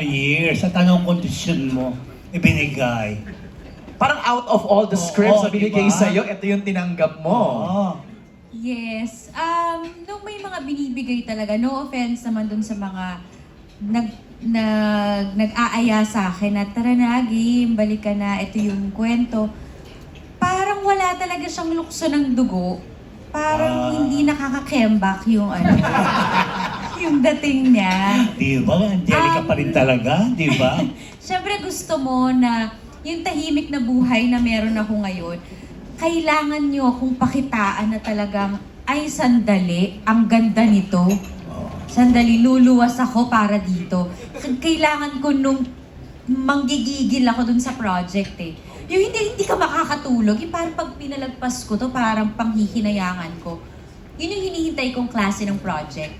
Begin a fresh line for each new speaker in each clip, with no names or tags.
years at anong kondisyon mo ibinigay?
Parang out of all the scripts na binigay
diba?
sa'yo, ito yung tinanggap mo.
Oo.
Yes. Nung may mga binibigay talaga, no offense naman dun sa mga nag-aaya sa akin na tara na, game, balik ka na, ito yung kwento. Parang wala talaga siyang lukso ng dugo. Parang hindi nakaka-comeback yung yung dating niya.
Di ba? Angelica pa rin talaga, di ba?
Siyempre gusto mo na yung tahimik na buhay na meron ako ngayon, kailangan nyo akong pakitaan na talagang, ay sandali, ang ganda nito. Sandali, luluwas ako para dito. Kailangan ko nung manggigigil ako dun sa project eh. Yung hindi ka makakatulog, yung parang pag pinalagpas ko to, parang panghihinayangan ko. Yun yung hinihintay kong klase ng project.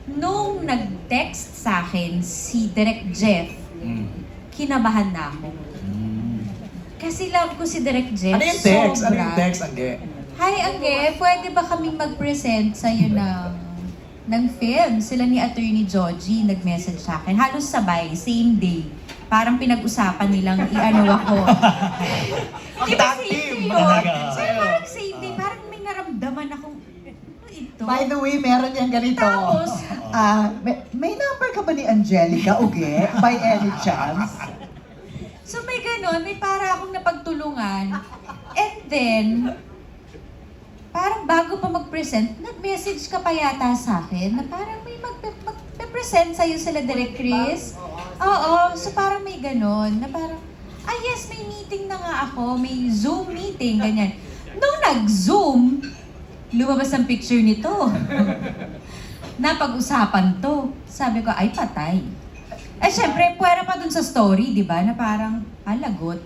Nung nag-text sa akin si Direk Jeff, kinabahan na ako. Kasi love ko si Direk Jeff.
Ano yung text? Ano
sobra.
yung text, Angge?
Hi, Angge. Pwede ba kaming mag-present sa'yo ng film? Sila ni Attorney Joji nag-message sa akin. Halos sabay, same day. Parang pinag-usapan nilang i-ano ako. Di ba
Ang
same
team.
day yun?
Talaga.
Parang same day. Parang may naramdaman akong, ano ito?
By the way, meron yan ganito.
Tapos,
May number ka ba ni Angelica, Uge? By any chance?
so may ganon, may para akong napagtulungan. And then, parang bago pa mag-present, nag-message ka pa yata sa akin na parang may mag-present sa'yo sila Direk Chris. Oo, so parang may ganon, na parang, yes, may meeting na nga ako, may Zoom meeting, ganyan. Nung nag-Zoom, lumabas ang picture nito. Napag-usapan to. Sabi ko, ay patay. Syempre, pwera pa dun sa story, di ba, na parang, lagot.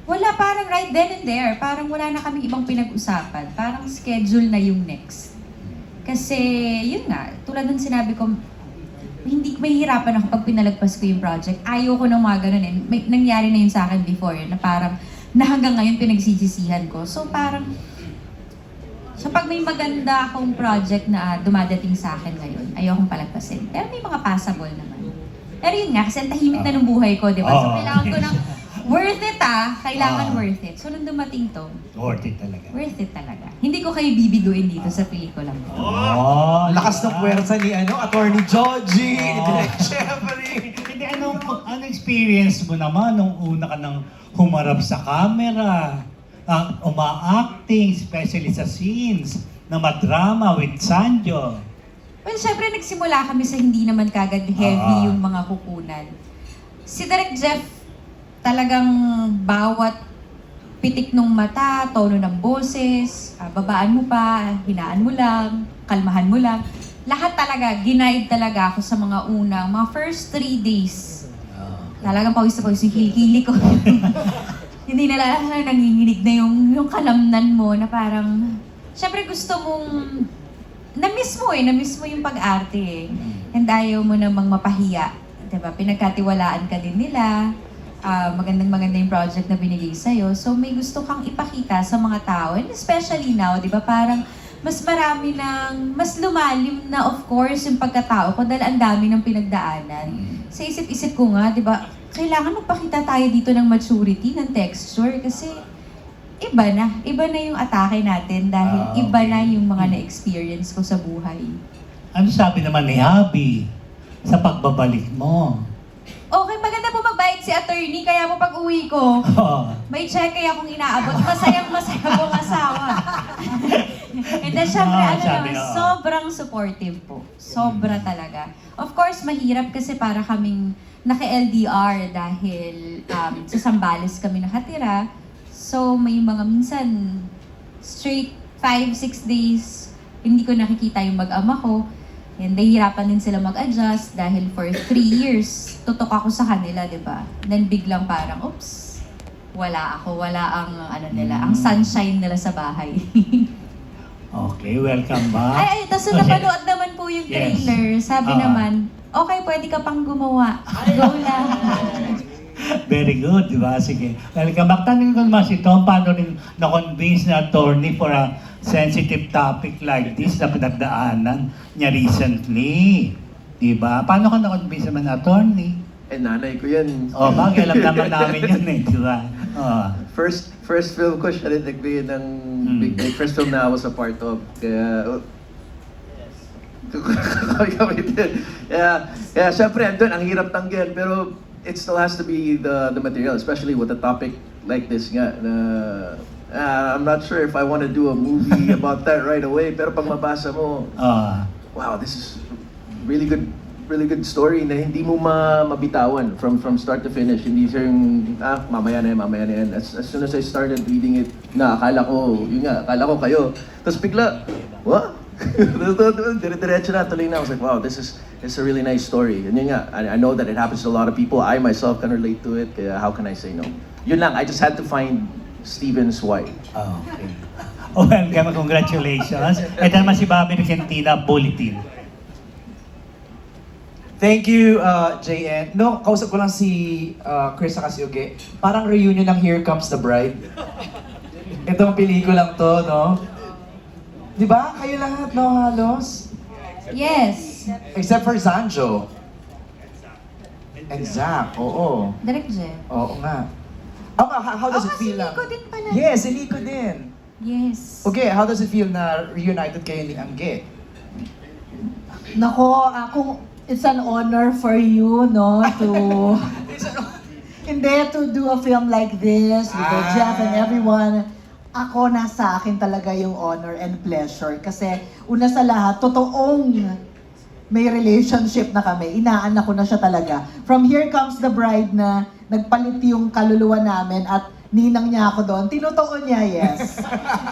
Wala, parang right then and there, parang wala na kaming ibang pinag-usapan. Parang schedule na yung next. Kasi, yun nga, tulad ng sinabi ko, hindi mahihirapan ako pag pinalagpas ko yung project. Ayoko ng mga ganun eh. Nangyari na yun sa akin before, na parang, na hanggang ngayon pinagsisisihan ko. So parang, pag may maganda akong project na dumadating sa akin ngayon, ayokong palagpasin. Pero may mga passable naman. Pero yun nga, kasi ang tahimik na ng buhay ko, di ba? So kailangan ko ng worth it kailangan worth it. So nung dumating to,
Worth it talaga.
worth it talaga. Hindi ko kayo bibiguin dito sa pelikula mo.
Oh,
Lakas ng puwersa ni Attorney Joji, ni
Oo.
Direk Jeffrey.
Hindi, ano experience mo naman nung una ka nang humarap sa camera? Uma-acting, especially sa scenes na madrama with Sanjo.
Well, syempre nagsimula kami sa hindi naman kagad heavy yung mga kukunan. Si Direk Jeff, talagang bawat pitik ng mata, tono ng boses, babaan mo pa, hinaan mo lang, kalmahan mo lang. Lahat talaga, ginaid talaga ako sa mga unang, mga first 3 days. Talagang pawis na pawis yung hili ko. Hindi na nanginginig na yung kalamnan mo na parang, syempre gusto mong, na-miss mo yung pag-arte eh. And ayaw mo namang mapahiya. Diba? Pinagkatiwalaan ka din nila. Magandang-maganda yung project na binigay sa'yo. So may gusto kang ipakita sa mga tao. And especially now, di ba? Parang mas marami mas lumalim na of course yung pagkatao ko dahil ang dami ng pinagdaanan. Sa isip-isip ko nga, di ba? Kailangan magpakita tayo dito ng maturity, ng texture kasi iba na yung atake natin dahil iba na yung mga na-experience ko sa buhay.
Ano sabi naman ni Abby sa pagbabalik mo?
Okay, maganda po mabait si attorney, kaya po pag uwi ko, may check kaya akong inaabot. Masayang-masaya pong asawa. And then syempre,
sabi
naman,
na,
sobrang supportive po. Sobra talaga. Of course, mahirap kasi para kaming naka-LDR dahil sa Zambales kami nakatira. So, may mga minsan, straight 5-6 days, hindi ko nakikita yung mag-ama ko. And nahihirapan din sila mag-adjust dahil for 3 years, tutok ako sa kanila, di ba? Then biglang parang, oops, wala ang ang sunshine nila sa bahay.
Okay, welcome back.
Ay, tapos napanood naman po yung trailer. Sabi naman, okay, pwede ka pang gumawa. Go lang.
Very good, di ba? Sige. Welcome back. Tanong ko naman si Tom, paano rin na-convince na attorney for a sensitive topic like this na pinagdaanan niya recently? Diba? Paano ka na-convince naman na attorney?
Eh, nanay ko yan.
O, bagay, alam naman namin yun eh, diba?
First film ko, siya rin nagbigay ng big break. First film na I was a part of. Kaya, kami din. Yeah, syempre, andun, ang hirap tanggihan. Pero it still has to be the material, especially with a topic like this nga. I'm not sure if I want to do a movie about that right away. Pero pag mabasa mo, wow, this is really good story na hindi mo mabitawan from start to finish. Hindi siya yung, mamaya na yan. As soon as I started reading it, akala ko kayo. Tapos bigla, what? Dire-diretso na, tuloy na. I was like, wow, this is a really nice story. And yun nga, I know that it happens to a lot of people. I myself can relate to it, kaya how can I say no? Yun lang, I just had to find Steven's wife.
Okay. Welcome, congratulations. Ito naman si Bobby Regentina, Bulletin.
Thank you, JN. No, kausap ko lang si Chris Acasiogue. Parang reunion ng Here Comes the Bride. Itong pelikulang to, no? Di ba? Kayo lahat, no, halos?
Yes.
Except for Zanjo. And Zach, oo.
Direct Jeff.
Oo nga. How does it feel
si Nico din pala.
Yes, si Nico din.
Yes.
Okay, how does it feel na reunited kayo ni Angge?
Nako, it's an honor for you, no, to to do a film like this with Jeff and everyone. Ako, nasa akin talaga yung honor and pleasure. Kasi una sa lahat, totoong may relationship na kami. Inaanak ko na siya talaga. From Here Comes the Bride na nagpalit yung kaluluwa namin at ninang niya ako doon. Tinutuon niya, yes.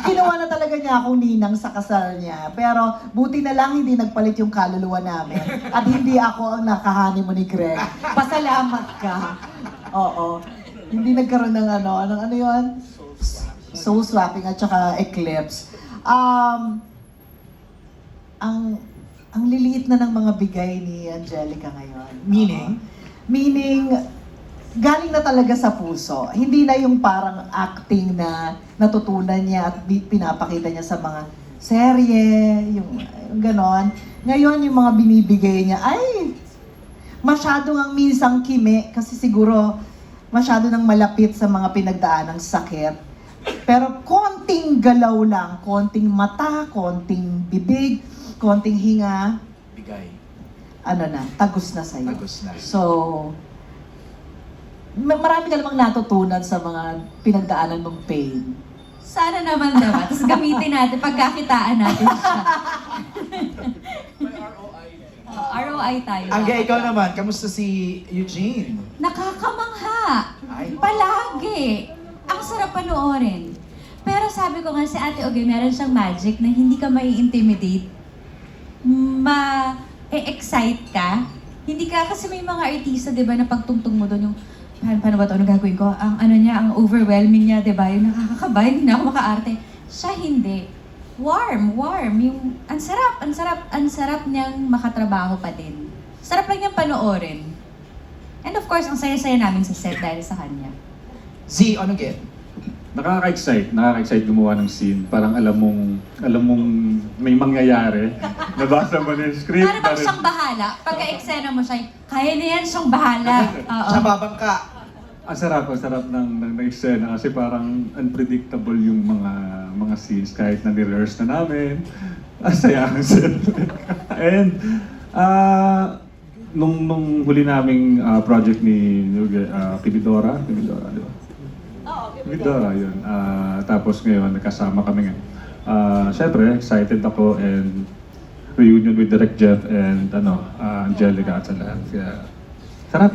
Kinuha na talaga niya akong ninang sa kasal niya. Pero buti na lang hindi nagpalit yung kaluluwa namin. At hindi ako ang nakahani mo ni Greg. Pasalamat ka. Oo. Hindi nagkaroon ng ano yun? Soul swapping at saka eclipse. Ang liliit na ng mga bigay ni Angelica ngayon. Meaning, galing na talaga sa puso. Hindi na yung parang acting na natutunan niya at pinapakita niya sa mga serye, yung ganon. Ngayon, yung mga binibigay niya, ay, masyado ang minsang kimi kasi siguro masyado nang malapit sa mga pinagdaanang sakit. Pero konting galaw lang, konting mata, konting bibig, konting hinga,
Bigay.
Tagos na sa'yo.
Tagos na.
So, marami ka namang natutunan sa mga pinagdaanan mong pain.
Sana naman diba? Tapos gamitin natin, pagkakitaan natin siya. ROI tayo.
Angge, ikaw naman, kamusta si Eugene?
Nakakamangha.
Ay.
Palagi. Ang sarap panoorin. Pero sabi ko nga si Ate Ogie, meron siyang magic na hindi ka mai-intimidate. Ma-excite ka. Hindi ka, kasi may mga artista, di ba, na pagtungtong mo doon yung, paano ba ito? Ano gagawin ko? Ang overwhelming niya, di ba? Yung nakakakabay, hindi na ako makaarte. Siya hindi. Warm. Yung, ang sarap niyang makatrabaho pa din. Sarap lang niyang panoorin. And of course, ang saya-saya namin sa set dahil sa kanya.
Z, ano get?
Nakaka-excite gumawa ng scene. Parang alam mong may mangyayari. Nabasa mo na yung script.
Para bang siyang bahala. Pagka-eksena mo siya, kaya na yan siyang bahala. Oo.
Siya babangka.
Ang sarap ng eksena kasi parang unpredictable yung mga scenes kahit na ni-rehearse na namin. Ang saya ang set. And nung huli naming project ni Pibidora, di ba? Pibidora, yun. Tapos ngayon, nagkasama kami ngayon. Siyempre, excited ako and reunion with Direct Jeff and Angelica at sa lahat. Kaya, sarap.